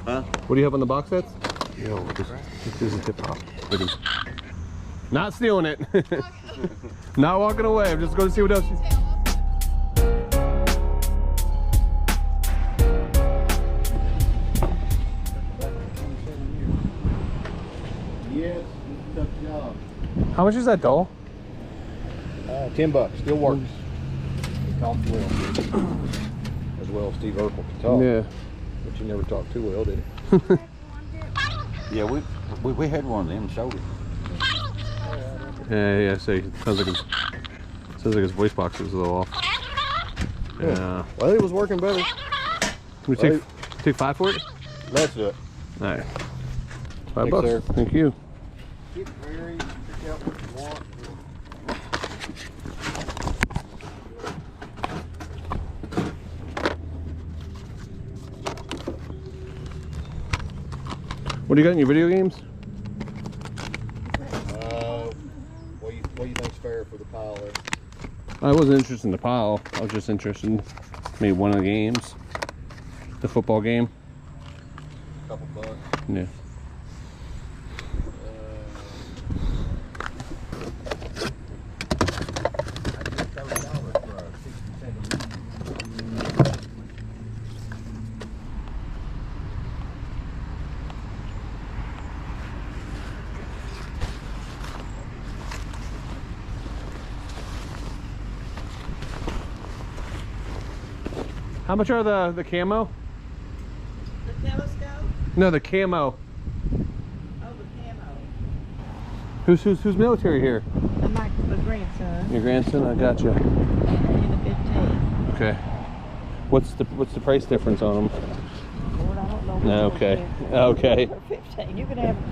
Huh? What do you have on the box sets? Yo, this is hip hop. Not stealing it. Not walking away. I'm just going to see what else she's. Yes, tough job. How much is that doll? $10. Still works. He talked well. As well as Steve Urkel can talk. Yeah. But you never talked too well, did he? Yeah, we had one of them sold it. Yeah. So sounds like his voice box is a little off. Yeah. Well, it was working better. Can we take 5 for it? Let's do it. All right. Thanks, $5. sir. Thank you. Get very, pick out what you want. What do you got in your video games? What do you think's fair for the pile there? I wasn't interested in the pile. I was just interested in maybe one of the games. The football game. Couple bucks. Yeah. How much are the camo? The telescope? No, the camo. Oh, the camo. Who's military here? My grandson. Your grandson? I gotcha. And the 15. Okay. What's the price difference on them? Lord, I don't know. Okay. Okay. For 15. You could have it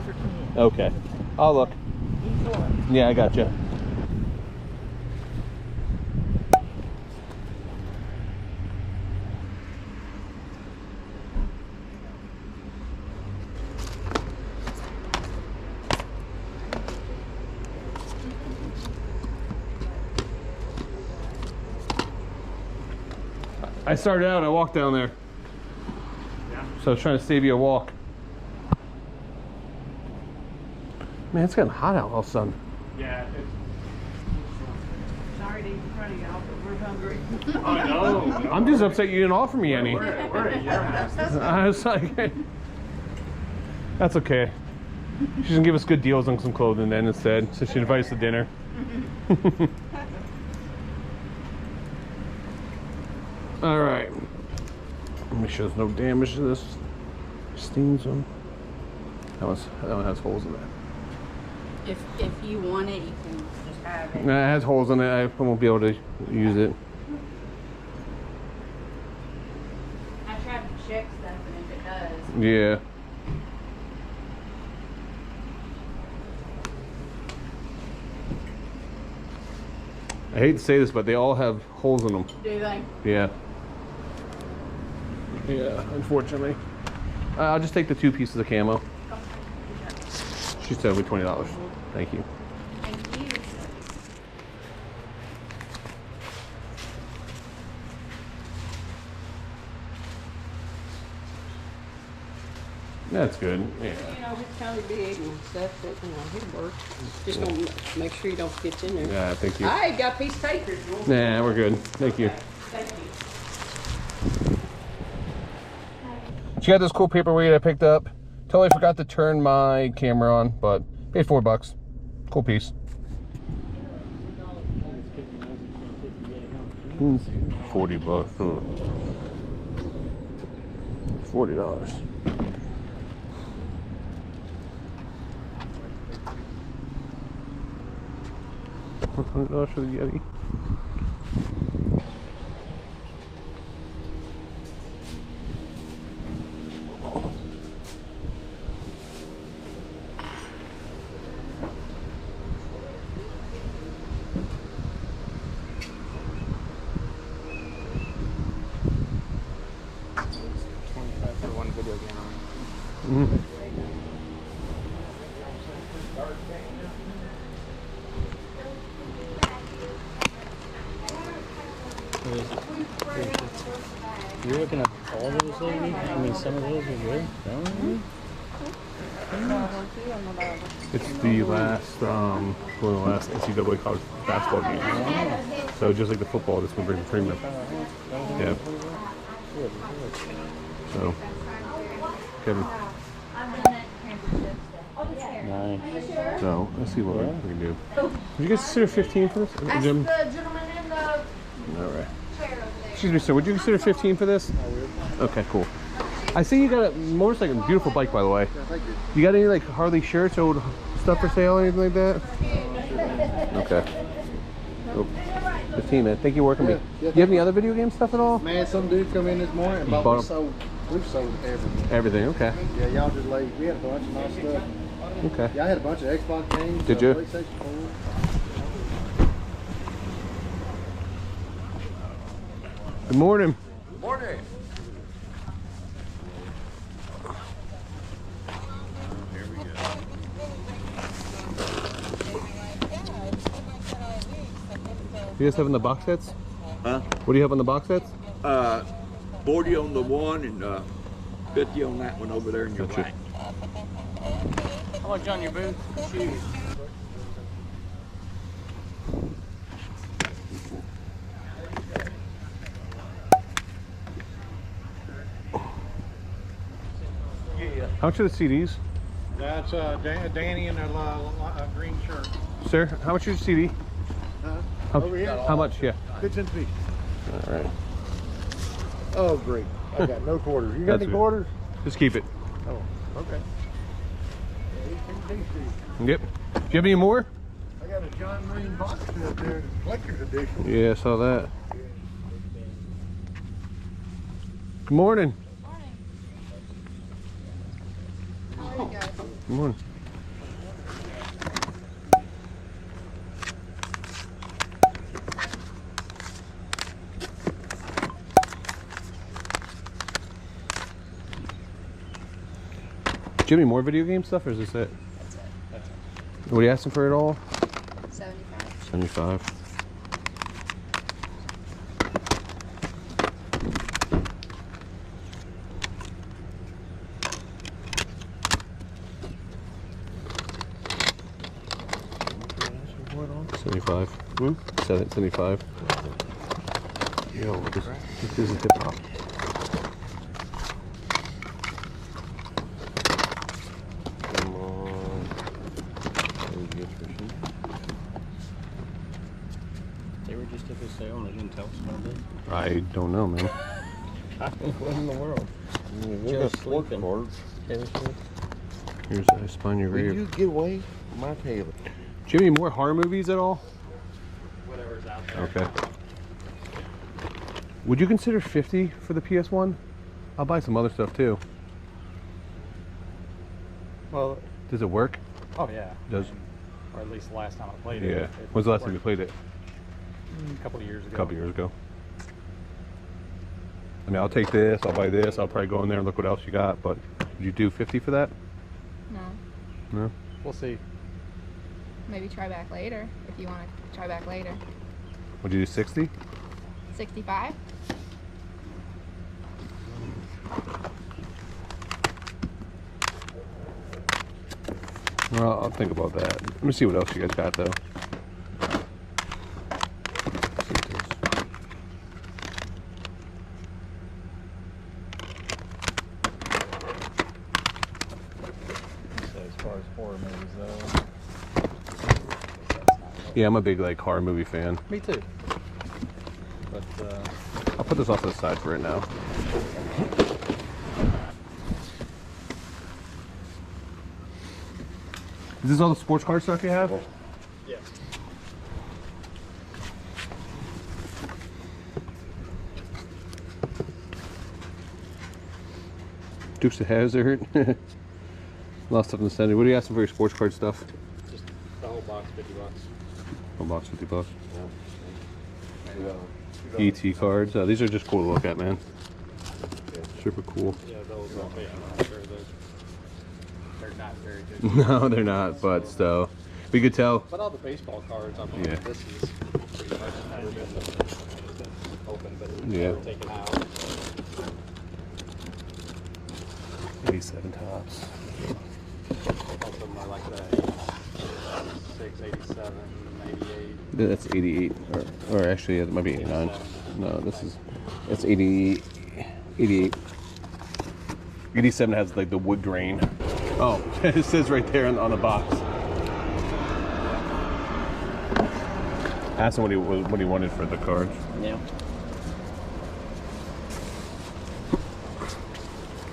for 10. Okay. I'll look. Each one. Yeah, I gotcha. I started out, I walked down there. Yeah. So I was trying to save you a walk. Man, it's getting hot out all of a sudden. Yeah. Sorry to eat in front of y'all, but we're hungry. Oh no. I'm just upset you didn't offer me any. We're at your house. I was like, that's okay. She's gonna give us good deals on some clothing then instead, so she invites us to dinner. All right. Make sure there's no damage to this. Stains on. That one has holes in it. If you want it, you can just have it. Nah, it has holes in it. I won't be able to use it. I tried to check stuff, and if it does, Yeah. I hate to say this, but they all have holes in them. do they? Yeah. Yeah, unfortunately. I'll just take the 2 pieces of camo. She said we $20. Thank you. Thank you. That's good. Yeah. You know, it's kind of big and stuff, but you know, it works. Just don't make sure you don't get in there. Yeah, thank you. I got a piece of paper. if you want. Nah, we're good. Thank you. Thank you. She got this cool paperweight I picked up. Totally forgot to turn my camera on, but paid $4. Cool piece. $40. $40. $100 for the Yeti. You're looking at all of those ladies? I mean, some of those are good. It's the last, one of the last NCAA college basketball games. So just like the football, this one brings a premium. Yeah. So, Kevin. Nice. So, let's see what we can do. Would you guys consider 15 for this? Jim? Alright. Excuse me, sir. Would you consider 15 for this? Okay, cool. I see you got a motorcycle, beautiful bike, by the way. You got any like Harley shirts, old stuff for sale, anything like that? Okay. Oh, 15, man. Thank you for working with me. Do you have any other video game stuff at all? Man, some dude come in this morning, but we've sold everything. Everything, okay. Yeah, y'all just laid. We had a bunch of nice stuff. Okay. Yeah, I had a bunch of Xbox games. Did you? PlayStation 4. Good morning. Morning. You guys have in the box sets? Huh? What do you have on the box sets? 40 on the one and 50 on that one over there in your Gotcha. right. How much on your boots? Shoes. How much are the CDs? That's Danny in a green shirt. Sir, how much is your CD? Over here? How much? Yeah. 6 cents piece. All right. Oh, great. I got no quarters. You got That's any good. quarters? Just keep it. Oh, okay. Yep. Do you have any more? I got a John Marine box set there, collector's edition. Yeah, I saw that. Good morning. Good morning. Do you have any more video game stuff, or is this it? That's it. What are you asking for it all? 75. 75. Hmm? 75. Yo, this isn't hip hop. Come on. They were just at the sale and they didn't tell us about it. I don't know, man. What in the world? Just sleeping. Here's I spun your Will grave. you get away from my table? Do you have any more horror movies at all? Whatever's out there. Okay. Would you consider 50 for the PS1? I'll buy some other stuff too. Well, Does it work? oh yeah. Does? Or at least the last time I played Yeah. it. When's the last time you played it? A couple of years ago. A couple years ago. I mean, I'll take this, I'll buy this, I'll probably go in there and look what else you got, but would you do 50 for that? No. No? We'll see. Maybe try back later if you want to try back later. Would you do 60? 65? Well, I'll think about that. Let me see what else you guys got though. As far as horror movies though. Yeah, I'm a big like horror movie fan. Me too. But I'll put this off to the side for right now. Is this all the sports car stuff you have? yeah. Dukes of Hazzard. Lost stuff in the center. What are you asking for your sports card stuff? Just the whole box, $50. Whole box, $50. ET cards. These are just cool to look at, man. Super cool. Yeah, those I'm sure they're not very good. No, they're not, but still. We could tell. But all the baseball cards, I mean, Yeah. this is pretty much never been open, but it's Yeah. never taken out. 87 tops. Most of them are like that. 86, 87, 88. That's 88, or actually it might be 89. No, it's 88. 87 has like the wood grain. Oh, it says right there on the box. Asked him what he wanted for the cards. Yeah.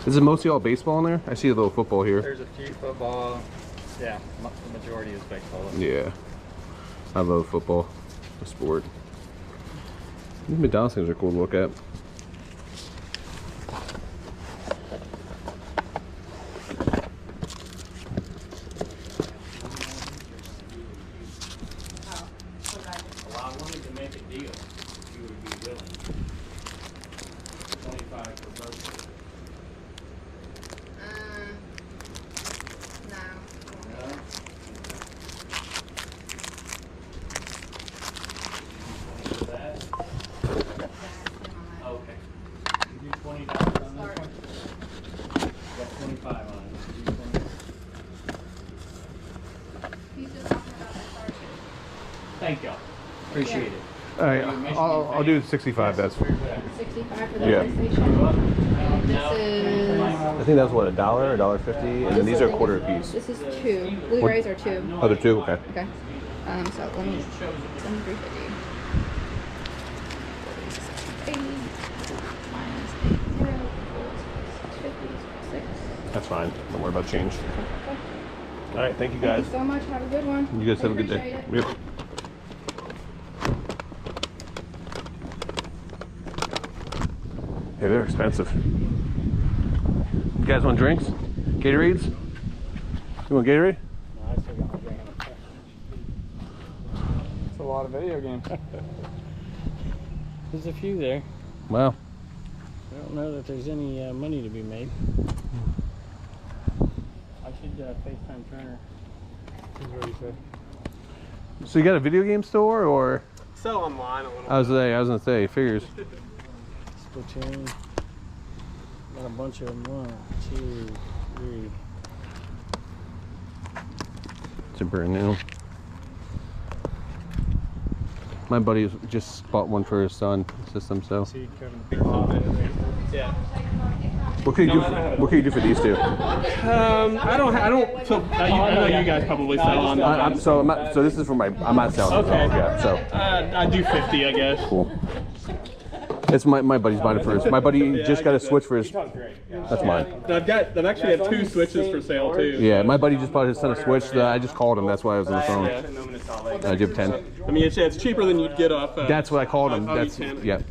Is it mostly all baseball in there? I see a little football here. There's a few football. Yeah, the majority is baseball. Yeah, I love football, the sport. These McDonald's things are cool to look at. Well, I wanted to make a deal. If you would be willing. 25 for both. No. No? For that? Okay. You do $20 on this one? Got 25 on it. You do 20. He's just talking about the start. Thank y'all. Appreciate it. All right, I'll do 65. That's 65 for the Yeah. PlayStation. And this is. I think that's what, $1 or $1.50, and then these are a quarter a piece. This is 2. Blu-rays are 2. Oh, they're 2. Okay. Okay. So let me. 73.50. 80 minus 80 6. That's fine. Don't worry about change. All right, thank you Thank guys. you so much. Have a good one. You guys have a good day. Appreciate it. Yep. Hey, they're expensive. You guys want drinks? Gatorades? You want Gatorade? No, I still got my drink. It's a lot of video games. There's a few there. Wow. I don't know that there's any money to be made. I should FaceTime Turner. He's already said. So you got a video game store, or? Sell online a little. I was gonna say, figures. Splatoon. Got a bunch of them. 1, 2, 3. It's a brand new. My buddy just bought one for his son system, so. See Kevin. Yeah. What can you do? What can you do for these two? I don't. So I know you guys probably sell on. So this is for my. I'm not selling. Okay. Yeah. So. I do 50, I guess. Cool. It's my buddy's buying it for his. My buddy just got a Switch for his. That's mine. I've actually had 2 Switches for sale too. Yeah, my buddy just bought his son a Switch. I just called him. That's why I was on the phone. I give 10. I mean, it's cheaper than you'd get off. That's what I called him. That's yeah.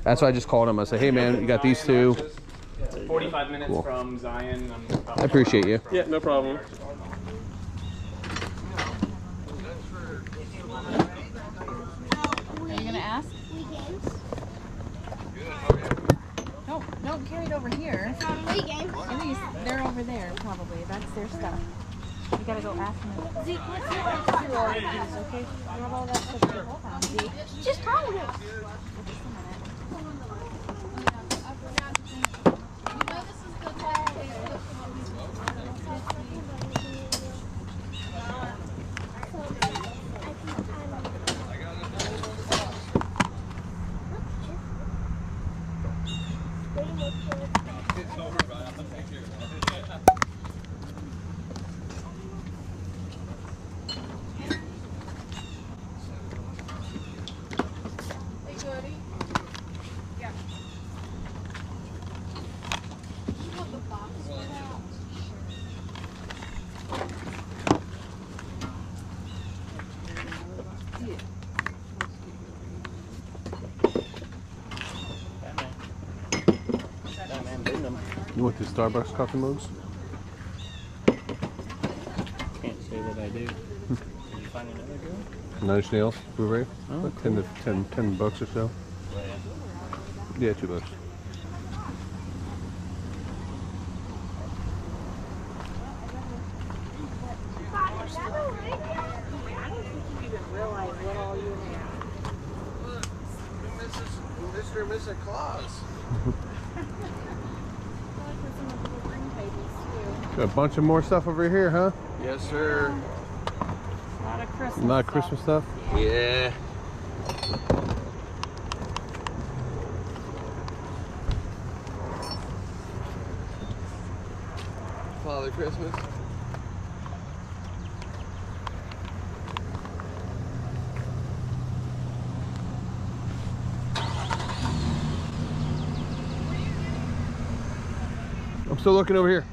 That's why I just called him. I said, hey man, you got these two. 45 minutes Cool. from Zion. I appreciate you. Yeah, no problem. Are you gonna ask? No, carry it over here. They're over there, probably. That's their stuff. You gotta go ask them. Zeke, what's your all of these, okay? You have all that stuff. Hold on, Zeke. Just hold it. You want the Starbucks coffee mugs? Can't say that I do. Did you find another girl? Nine Inch Nails, Blu-ray. Oh, Like 10 bucks or so. Yeah, $2. Mr. and Mrs. Claus. Got a bunch of more stuff over here, huh? Yes, sir. A lot of Christmas A lot of Christmas stuff. Yeah. Father Christmas. I'm still looking over here.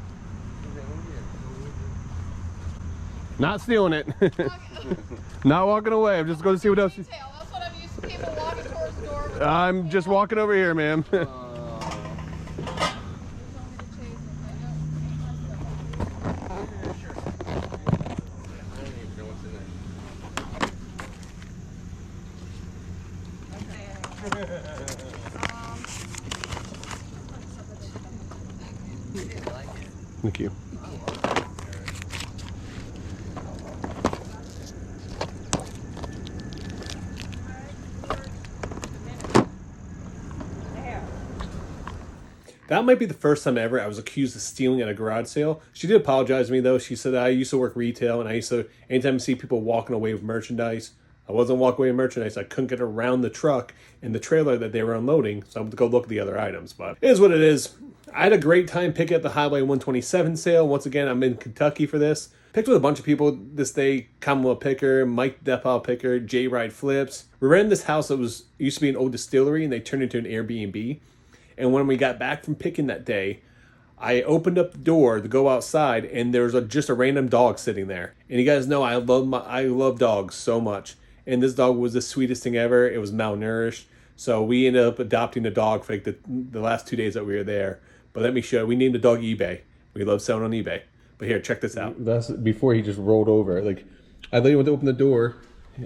Not stealing it. Not walking away. I'm just going to see what else. That's what I'm used to, people walking towards the door. I'm just walking over here, ma'am. Thank you. That might be the first time ever I was accused of stealing at a garage sale. She did apologize to me though. She said I used to work retail and I used to, anytime I see people walking away with merchandise, I wasn't walking away with merchandise. I couldn't get around the truck and the trailer that they were unloading. So I'm going to go look at the other items, but it is what it is. I had a great time picking up the Highway 127 sale. Once again, I'm in Kentucky for this. Picked with a bunch of people this day. Kamala Picker, Mike Depaul Picker, J Ride Flips. We were in this house that used to be an old distillery and they turned into an Airbnb. And when we got back from picking that day, I opened up the door to go outside and there was just a random dog sitting there. And you guys know I love dogs so much. And this dog was the sweetest thing ever. It was malnourished. So we ended up adopting the dog for like the last 2 days that we were there. But let me show you, we named the dog eBay. We love selling on eBay. But here, check this out. That's before he just rolled over. Like, I literally went to open the door.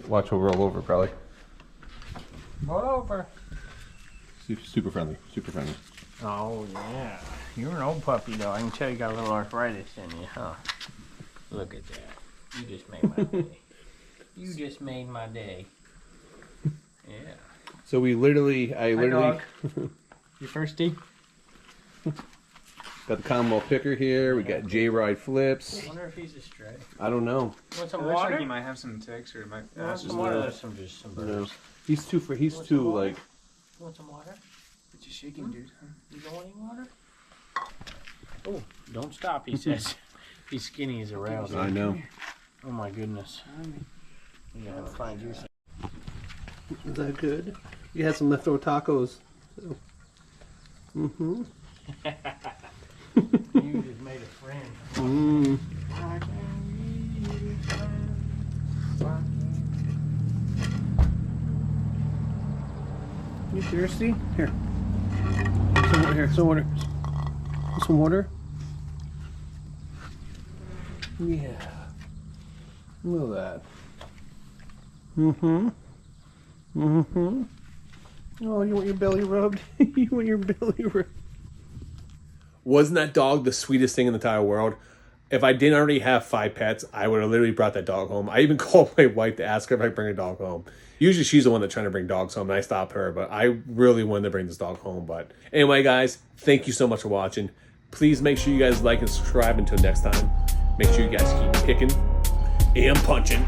Watch him roll over probably. Roll over. Super friendly, super friendly. Oh, yeah. You're an old puppy, though. I can tell you got a little arthritis in you, huh? Look at that. You just made my day. You just made my day. Yeah. So we literally, Dog. You thirsty? Got the Combo Picker here. We got J Ride Flips. I wonder if he's a stray. I don't know. You want some It looks water? like he might have some ticks, or it might. You want some water? There's some burgers. He's too like. You want some water? It's just shaking, dude. You don't want any water? Oh, don't stop, he says. He's skinny as a rail. I know. Oh my goodness. You gotta find you some. Is that good? You had some leftover tacos. So. Mm-hmm. You just made a friend. Mm. You thirsty? Here. Some water. Here. Some water. Some water. Yeah. Look at that. Mm-hmm. Mm-hmm. Oh, you want your belly rubbed? You want your belly rubbed? Wasn't that dog the sweetest thing in the entire world? If I didn't already have 5 pets, I would have literally brought that dog home. I even called my wife to ask her if I could bring a dog home. Usually she's the one that's trying to bring dogs home, and I stop her, but I really wanted to bring this dog home. But anyway, guys, thank you so much for watching. Please make sure you guys like and subscribe. Until next time, make sure you guys keep picking and punching.